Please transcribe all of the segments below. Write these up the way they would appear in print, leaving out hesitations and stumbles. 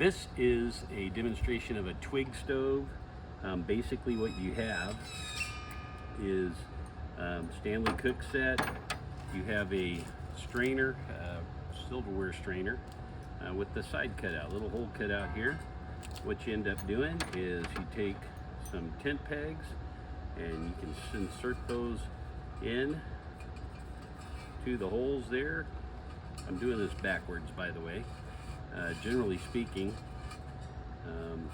This is a demonstration of a Twig stove. Basically what you have is Stanley cook set. You have a strainer, silverware strainer with the side cutout, little hole cut out here. What you end up doing is you take some tent pegs and you can insert those in to the holes there. I'm doing this backwards, by the way. Generally speaking, I'm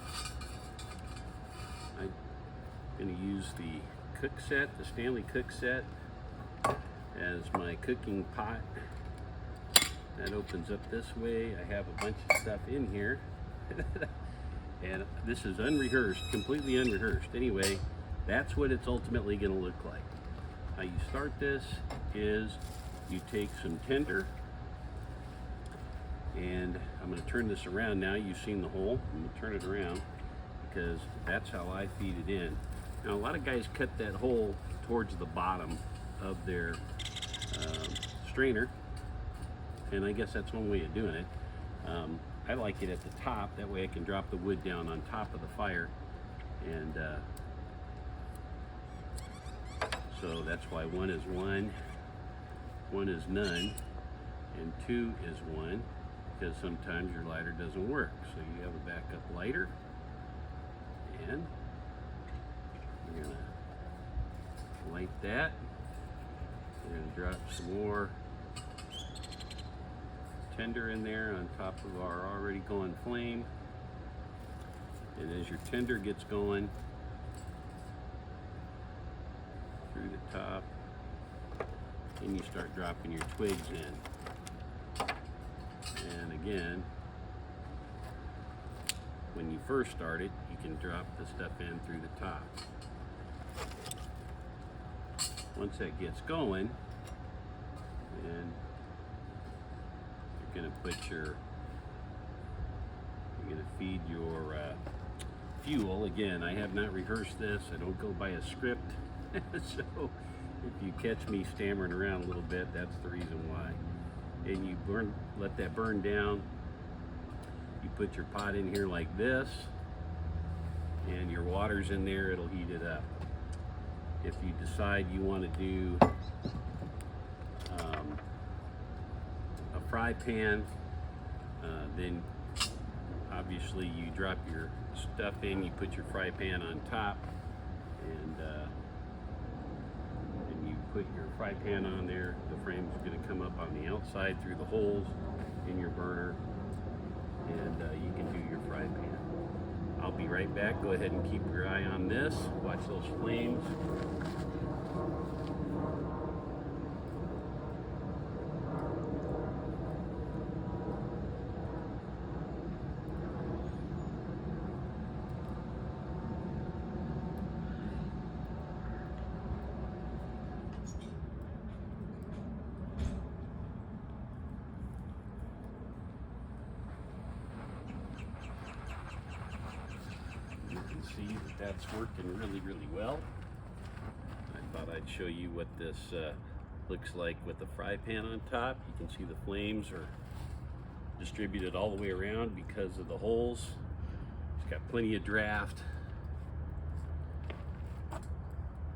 going to use the cook set, the Stanley cook set, as my cooking pot. That opens up this way. I have a bunch of stuff in here. And this is unrehearsed, completely unrehearsed. Anyway, that's what it's ultimately going to look like. How you start this is you take some tinder, and I'm going to turn this around now. You've seen the hole. I'm going to turn it around because that's how I feed it in. Now, a lot of guys cut that hole towards the bottom of their strainer, and I guess that's one way of doing it. I like it at the top. That way I can drop the wood down on top of the fire, and so that's why one is one is none, and two is one, because sometimes your lighter doesn't work. So you have a backup lighter, and we're gonna light that. We're gonna drop some more tinder in there on top of our already going flame. And as your tinder gets going through the top, then you start dropping your twigs in. And again, when you first start it, you can drop the stuff in through the top. Once that gets going, then you're gonna feed your fuel. Again, I have not rehearsed this. I don't go by a script. So if you catch me stammering around a little bit, that's the reason why. And you let that burn down. You put your pot in here like this, and your water's in there, it'll heat it up. If you decide you want to do a fry pan, then obviously you drop your stuff in, you put your fry pan on top, and you put your fry pan on there. The frame's going to come up on the outside through the holes in your burner, and you can do your fry pan. I'll be right back. Go ahead and keep your eye on this. Watch those flames. See that that's working really well. I thought I'd show you what this looks like with the fry pan on top. You can see the flames are distributed all the way around because of the holes. It's got plenty of draft,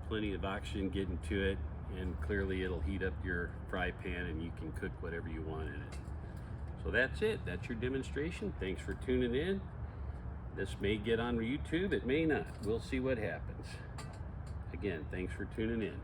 plenty of oxygen getting to it, and clearly it'll heat up your fry pan and you can cook whatever you want in it. So that's it. That's your demonstration. Thanks for tuning in. This may get on YouTube, it may not. We'll see what happens. Again, thanks for tuning in.